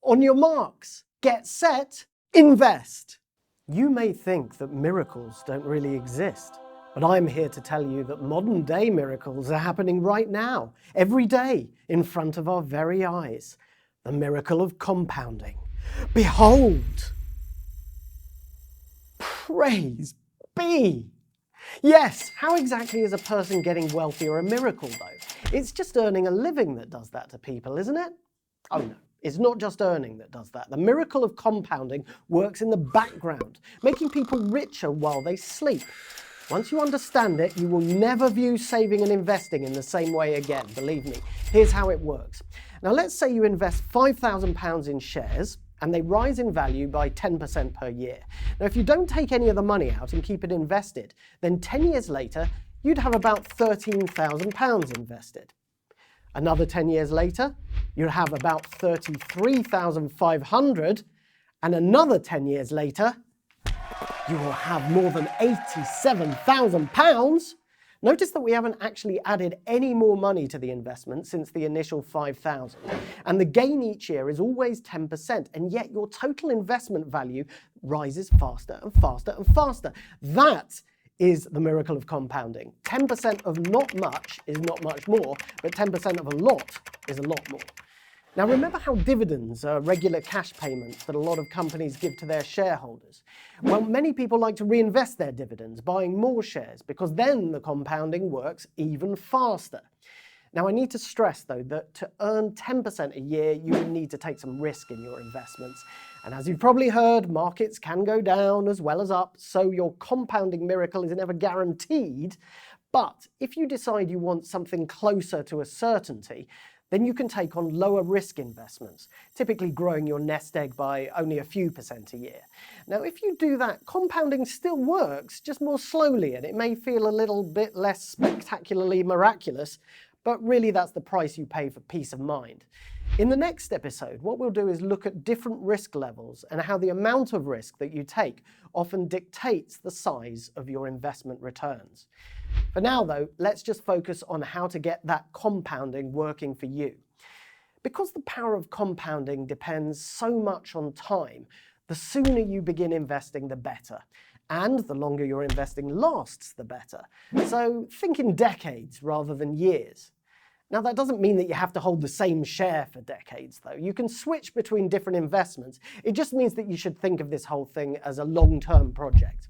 On your marks, get set, invest. You may think that miracles don't really exist, but I'm here to tell you that modern day miracles are happening right now, every day, in front of our very eyes. The miracle of compounding. Behold! Praise be! Yes, how exactly is a person getting wealthier a miracle though? It's just earning a living that does that to people, isn't it? Oh no, it's not just earning that does that. The miracle of compounding works in the background, making people richer while they sleep. Once you understand it, you will never view saving and investing in the same way again, believe me. Here's how it works. Now let's say you invest £5,000 in shares, and they rise in value by 10% per year. Now, if you don't take any of the money out and keep it invested, then 10 years later, you'd have about £13,000 invested. Another 10 years later, you'll have about 33,500, and another 10 years later, you will have more than £87,000. Notice that we haven't actually added any more money to the investment since the initial 5,000. And the gain each year is always 10%, and yet your total investment value rises faster and faster and faster. That is the miracle of compounding. 10% of not much is not much more, but 10% of a lot is a lot more. Now remember how dividends are regular cash payments that a lot of companies give to their shareholders? Well, many people like to reinvest their dividends, buying more shares, because then the compounding works even faster. Now I need to stress though that to earn 10% a year, you will need to take some risk in your investments. And as you've probably heard, markets can go down as well as up, so your compounding miracle is never guaranteed. But if you decide you want something closer to a certainty, then you can take on lower risk investments, typically growing your nest egg by only a few % a year. Now, if you do that, compounding still works, just more slowly, and it may feel a little bit less spectacularly miraculous, but really that's the price you pay for peace of mind. In the next episode, what we'll do is look at different risk levels and how the amount of risk that you take often dictates the size of your investment returns. For now though, let's just focus on how to get that compounding working for you. Because the power of compounding depends so much on time, the sooner you begin investing, the better. And the longer your investing lasts, the better. So think in decades rather than years. Now that doesn't mean that you have to hold the same share for decades though. You can switch between different investments. It just means that you should think of this whole thing as a long-term project.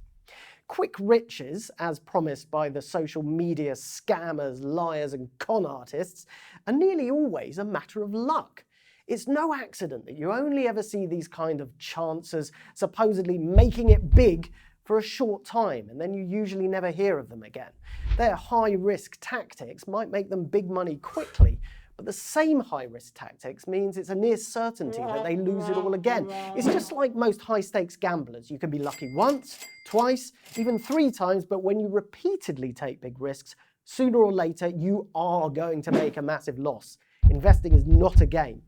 Quick riches, as promised by the social media scammers, liars and con artists, are nearly always a matter of luck. It's no accident that you only ever see these kind of chancers supposedly making it big for a short time, and then you usually never hear of them again. Their high-risk tactics might make them big money quickly, but the same high-risk tactics means it's a near certainty that they lose it all again. It's just like most high-stakes gamblers. You can be lucky once, twice, even 3 times, but when you repeatedly take big risks, sooner or later you are going to make a massive loss. Investing is not a game.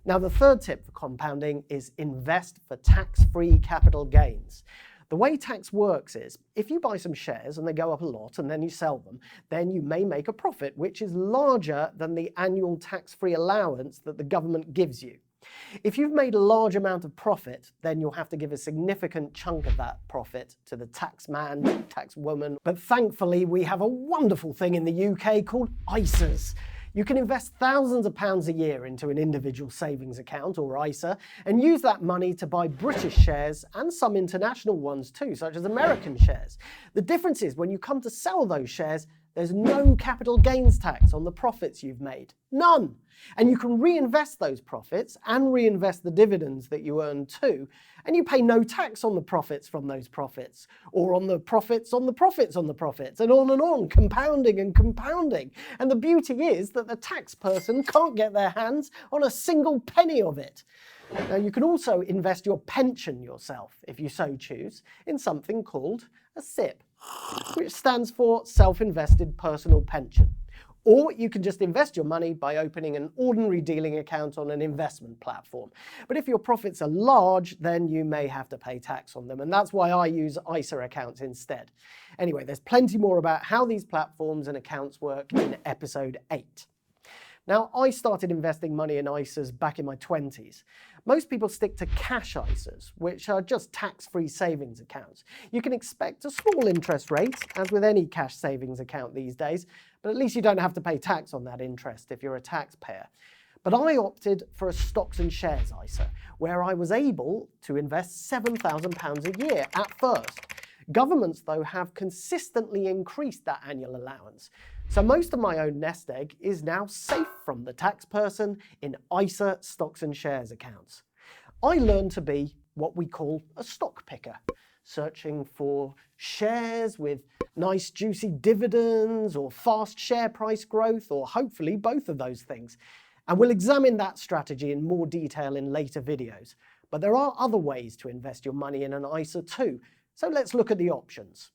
Now the third tip for compounding is invest for tax-free capital gains. The way tax works is, if you buy some shares and they go up a lot and then you sell them, then you may make a profit which is larger than the annual tax-free allowance that the government gives you. If you've made a large amount of profit, then you'll have to give a significant chunk of that profit to the tax man, tax woman. But thankfully, we have a wonderful thing in the UK called ISAs. You can invest thousands of pounds a year into an individual savings account, or ISA, and use that money to buy British shares and some international ones too, such as American shares. The difference is when you come to sell those shares, there's no capital gains tax on the profits you've made. None. And you can reinvest those profits and reinvest the dividends that you earn too, and you pay no tax on the profits from those profits, or on the profits on the profits on the profits, and on, compounding and compounding. And the beauty is that the tax person can't get their hands on a single penny of it. Now you can also invest your pension yourself, if you so choose, in something called a SIPP, which stands for Self-Invested Personal Pension. Or you can just invest your money by opening an ordinary dealing account on an investment platform. But if your profits are large, then you may have to pay tax on them, and that's why I use ISA accounts instead. Anyway, there's plenty more about how these platforms and accounts work in episode 8. Now, I started investing money in ISAs back in my 20s. Most people stick to cash ISAs, which are just tax-free savings accounts. You can expect a small interest rate, as with any cash savings account these days, but at least you don't have to pay tax on that interest if you're a taxpayer. But I opted for a stocks and shares ISA, where I was able to invest £7,000 a year at first. Governments, though, have consistently increased that annual allowance. So most of my own nest egg is now safe from the tax person in ISA stocks and shares accounts. I learned to be what we call a stock picker, searching for shares with nice juicy dividends or fast share price growth, or hopefully both of those things. And we'll examine that strategy in more detail in later videos. But there are other ways to invest your money in an ISA too. So let's look at the options.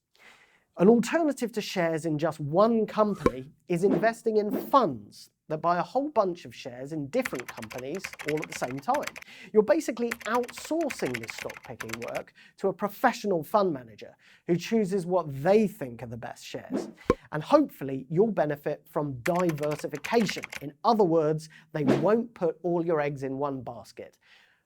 An alternative to shares in just one company is investing in funds that buy a whole bunch of shares in different companies all at the same time. You're basically outsourcing this stock picking work to a professional fund manager who chooses what they think are the best shares. And hopefully you'll benefit from diversification. In other words, they won't put all your eggs in one basket.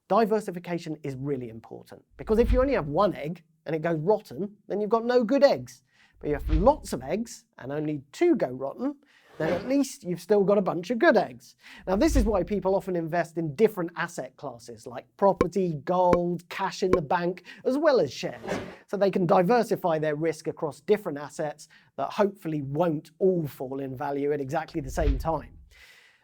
Diversification is really important because if you only have one egg and it goes rotten, then you've got no good eggs. But you have lots of eggs and only 2 go rotten, then at least you've still got a bunch of good eggs. Now, this is why people often invest in different asset classes like property, gold, cash in the bank, as well as shares, so they can diversify their risk across different assets that hopefully won't all fall in value at exactly the same time.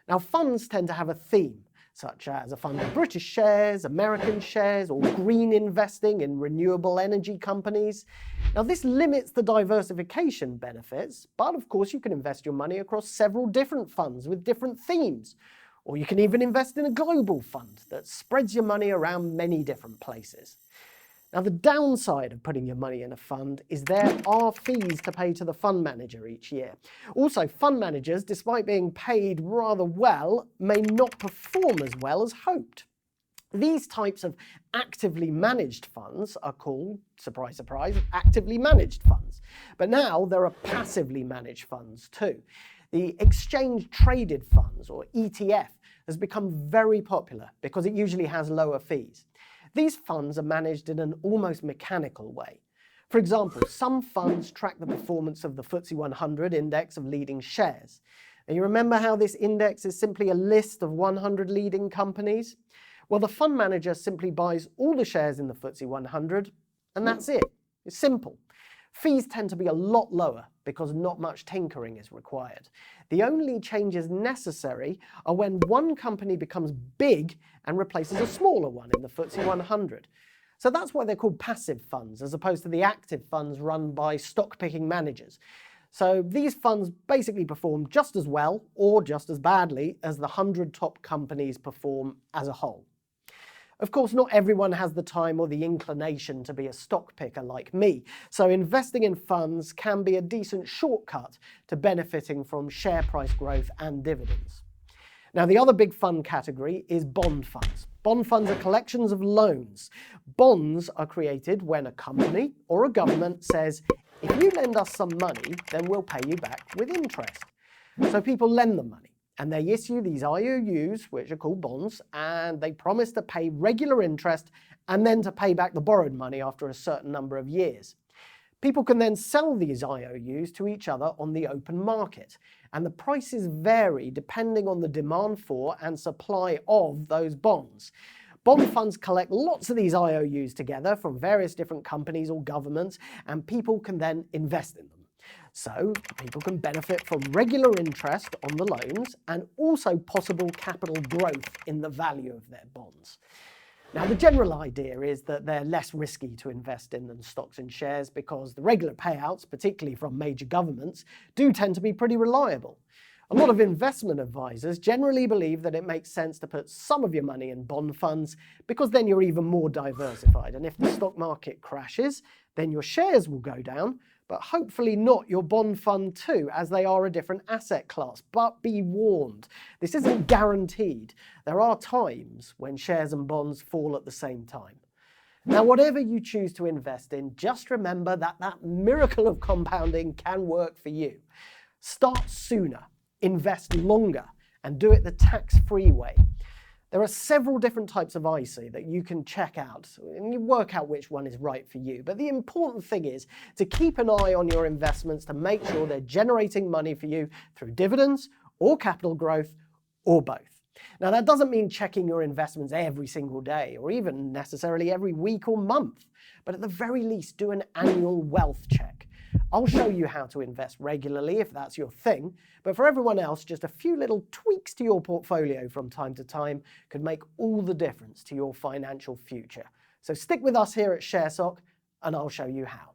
Now, funds tend to have a theme, such as a fund of British shares, American shares, or green investing in renewable energy companies. Now, this limits the diversification benefits, but of course you can invest your money across several different funds with different themes. Or you can even invest in a global fund that spreads your money around many different places. Now, the downside of putting your money in a fund is there are fees to pay to the fund manager each year. Also, fund managers, despite being paid rather well, may not perform as well as hoped. These types of actively managed funds are called, surprise, surprise, actively managed funds. But now there are passively managed funds too. The exchange traded funds, or ETF, has become very popular because it usually has lower fees. These funds are managed in an almost mechanical way. For example, some funds track the performance of the FTSE 100 index of leading shares. And you remember how this index is simply a list of 100 leading companies? Well, the fund manager simply buys all the shares in the FTSE 100, and that's it. It's simple. Fees tend to be a lot lower because not much tinkering is required. The only changes necessary are when one company becomes big and replaces a smaller one in the FTSE 100. So that's why they're called passive funds, as opposed to the active funds run by stock-picking managers. So these funds basically perform just as well or just as badly as the 100 top companies perform as a whole. Of course, not everyone has the time or the inclination to be a stock picker like me, so investing in funds can be a decent shortcut to benefiting from share price growth and dividends. Now, the other big fund category is bond funds. Bond funds are collections of loans. Bonds are created when a company or a government says, if you lend us some money, then we'll pay you back with interest. So people lend them money. And they issue these IOUs, which are called bonds, and they promise to pay regular interest and then to pay back the borrowed money after a certain number of years. People can then sell these IOUs to each other on the open market, and the prices vary depending on the demand for and supply of those bonds. Bond funds collect lots of these IOUs together from various different companies or governments, and people can then invest in them. So people can benefit from regular interest on the loans and also possible capital growth in the value of their bonds. Now, the general idea is that they're less risky to invest in than stocks and shares because the regular payouts, particularly from major governments, do tend to be pretty reliable. A lot of investment advisors generally believe that it makes sense to put some of your money in bond funds because then you're even more diversified. And if the stock market crashes, then your shares will go down, but hopefully not your bond fund too, as they are a different asset class. But be warned, this isn't guaranteed. There are times when shares and bonds fall at the same time. Now, whatever you choose to invest in, just remember that that miracle of compounding can work for you. Start sooner, invest longer, and do it the tax-free way. There are several different types of ISA that you can check out, and you work out which one is right for you. But the important thing is to keep an eye on your investments to make sure they're generating money for you through dividends or capital growth or both. Now, that doesn't mean checking your investments every single day or even necessarily every week or month, but at the very least, do an annual wealth check. I'll show you how to invest regularly if that's your thing, but for everyone else, just a few little tweaks to your portfolio from time to time could make all the difference to your financial future. So stick with us here at ShareSoc, and I'll show you how.